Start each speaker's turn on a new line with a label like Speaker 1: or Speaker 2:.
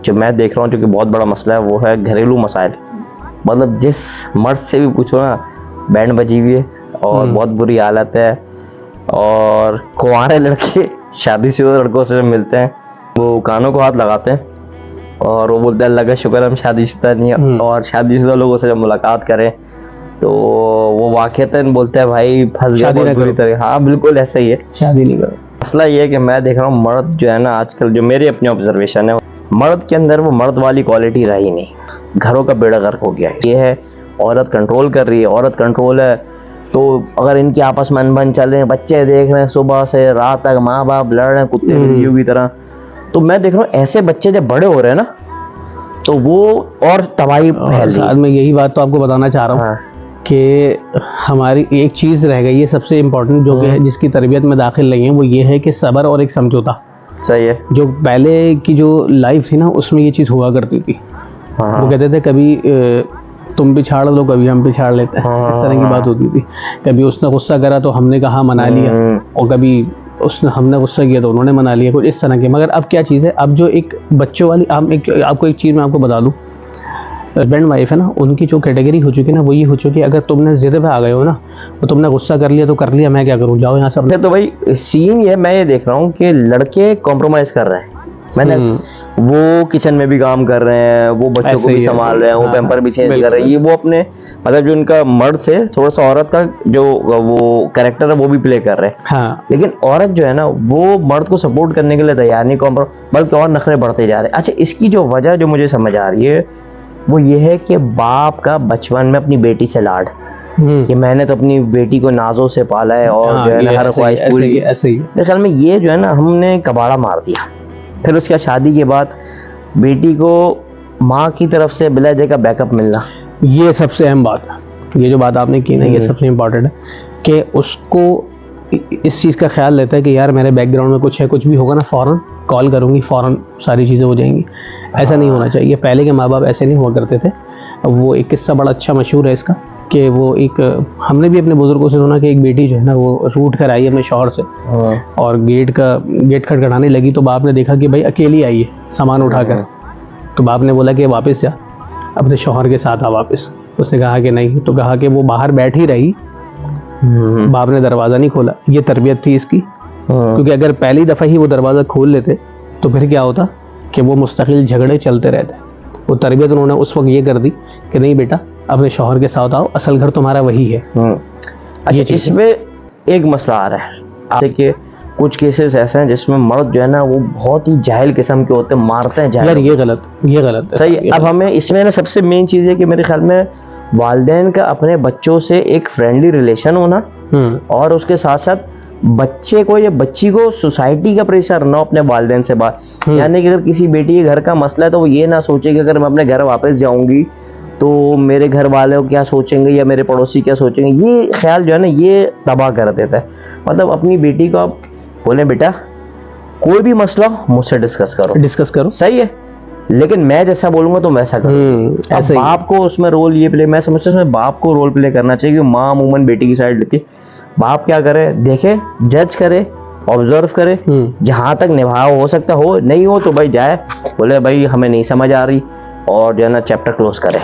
Speaker 1: जो मैं देख रहा हूँ जो कि बहुत बड़ा मसला है वो है घरेलू मसाइल। मतलब जिस मर्द से भी पूछो ना बैंड बजी हुई है और बहुत बुरी हालत है। और कुंवारे लड़के शादीशुदा लड़कों से मिलते हैं, वो कानों को हाथ लगाते हैं और वो बोलते हैं अल्लाह का शुक्र हम शादीशुदा नहीं है। और शादीशुदा लोगों से जब मुलाकात करें तो वो वाकईतन बोलते हैं भाई फंस गया बहुत बुरी तरह। हाँ बिल्कुल ऐसा ही है, शादी नहीं करो। मसला ये है कि मैं देख रहा हूँ मर्द जो है ना आजकल, जो मेरी अपनी ऑब्जर्वेशन है, मर्द के अंदर वो मर्द वाली क्वालिटी रही नहीं, घरों का बेड़ा गर्क हो गया है। ये है औरत कंट्रोल कर रही है, औरत कंट्रोल है तो अगर इनके आपस में अनबन चल रहे हैं, बच्चे देख रहे हैं सुबह से रात तक, माँ बाप लड़ रहे हैं कुत्ते बिल्लियों की तरह, तो मैं देख रहा हूँ ऐसे बच्चे जब बड़े हो रहे हैं ना तो वो और तबाही फैल रही है।
Speaker 2: मैं यही बात तो आपको बताना चाह रहा हूँ कि हमारी एक चीज़ रह गई है सबसे इम्पोर्टेंट, जो कि जिसकी तरबियत में दाखिल नहीं है, वो ये है कि सब्र और एक समझौता।
Speaker 1: सही है।
Speaker 2: जो पहले की जो लाइफ थी ना उसमें ये चीज़ हुआ करती थी। वो कहते थे कभी तुम भी छाड़ लो कभी हम भी छाड़ लेते हैं, इस तरह की बात होती थी। कभी उसने गुस्सा करा तो हमने कहा मना लिया, और कभी हमने गुस्सा किया तो उन्होंने मना लिया, कुछ इस तरह के। मगर अब क्या चीज़ है, अब जो एक बच्चों वाली आपको एक चीज़ मैं आपको बता दूँ, हस्बैंड वाइफ है ना, उनकी जो कैटेगरी हो चुकी है ना वो ये हो चुकी है, अगर तुमने जिद पे आ गए हो ना तो तुमने गुस्सा कर लिया तो कर लिया, मैं क्या करूँ, जाओ यहाँ से।
Speaker 1: तो भाई सीन ये मैं ये देख रहा हूँ कि लड़के कॉम्प्रोमाइज कर रहे हैं। मैंने वो किचन में भी काम कर रहे हैं, वो बच्चों को भी संभाल रहे हैं, वो पैम्पर भी चेंज कर रहे हैं, ये वो अपने मतलब जो उनका मर्द से थोड़ा सा औरत का जो वो कैरेक्टर है वो भी प्ले कर रहे हैं।
Speaker 2: हाँ।
Speaker 1: लेकिन औरत जो है ना वो मर्द को सपोर्ट करने के लिए तैयार नहीं, बल्कि और नखरे बढ़ते जा रहे हैं। अच्छा, इसकी जो वजह जो मुझे समझ आ रही है वो ये है कि बाप का बचपन में अपनी बेटी से लाड, कि मैंने तो अपनी बेटी को नाजों से पाला है और जो है ना हर ख्वाहिश पूरी।
Speaker 2: ऐसे ही
Speaker 1: मेरे ख्याल में ये जो है ना हमने कबाड़ा मार दिया। फिर उसके शादी के बाद बेटी को माँ की तरफ से बिला वजह का बैकअप मिलना,
Speaker 2: ये सबसे अहम बात है। ये जो बात आपने की ना ये सबसे इम्पोर्टेंट है कि उसको इस चीज़ का ख्याल लेता है कि यार मेरे बैकग्राउंड में कुछ है, कुछ भी होगा ना फ़ौरन कॉल करूँगी, फ़ौरन सारी चीज़ें हो जाएंगी। ऐसा नहीं होना चाहिए। पहले के माँ बाप ऐसे नहीं हुआ करते थे। वो एक किस्सा बड़ा अच्छा मशहूर है इसका कि वो एक हमने भी अपने बुजुर्गों से सुना कि एक बेटी जो है ना वो रूठ कर आई अपने शौहर से, और गेट खटखटाने लगी तो बाप ने देखा कि भाई अकेली आई है सामान उठाकर। तो बाप ने बोला कि वापस जा, अपने शौहर के साथ आ वापस। उसने कहा कि नहीं, तो कहा कि वो बाहर बैठी रही, बाप ने दरवाज़ा नहीं खोला। ये तरबियत थी इसकी, क्योंकि अगर पहली दफ़ा ही वो दरवाज़ा खोल लेते तो फिर क्या होता कि वो मुस्तकिल झगड़े चलते रहते। वो तरबियत उन्होंने उस वक्त ये कर दी कि नहीं बेटा अपने शौहर के साथ आओ, असल घर तुम्हारा वही है।
Speaker 1: अच्छा, इसमें एक मसला आ रहा है देखिए, कुछ केसेस ऐसे हैं जिसमें मर्द जो है ना वो बहुत ही जाहिल किस्म के होते हैं, मारते हैं जाहिल।
Speaker 2: यार ये गलत है।
Speaker 1: सही। अब हमें इसमें ना सबसे मेन चीज़ है कि मेरे ख्याल में वालिदैन का अपने बच्चों से एक फ्रेंडली रिलेशन होना, और उसके साथ साथ बच्चे को या बच्ची को सोसाइटी का प्रेशर ना अपने वालिदैन से बात। यानी कि अगर किसी बेटी के घर का मसला है तो वो ये ना सोचे कि अगर मैं अपने घर वापस जाऊंगी तो मेरे घर वाले क्या सोचेंगे या मेरे पड़ोसी क्या सोचेंगे। ये ख्याल जो है ना ये तबाह कर देता है। मतलब अपनी बेटी को आप बोले बेटा कोई भी मसला मुझसे डिस्कस करो, सही है, लेकिन मैं जैसा बोलूंगा तो वैसा करो। अब बाप को उसमें रोल ये प्ले, मैं समझता हूँ उसमें बाप को रोल प्ले करना चाहिए कि माँ अमूमन बेटी की साइड लेती है। बाप क्या करे, देखे, जज करे, ऑब्जर्व करे, जहां तक निभाव हो सकता हो, नहीं हो तो भाई जाए बोले भाई हमें नहीं समझ आ रही, और जो है ना चैप्टर क्लोज करे।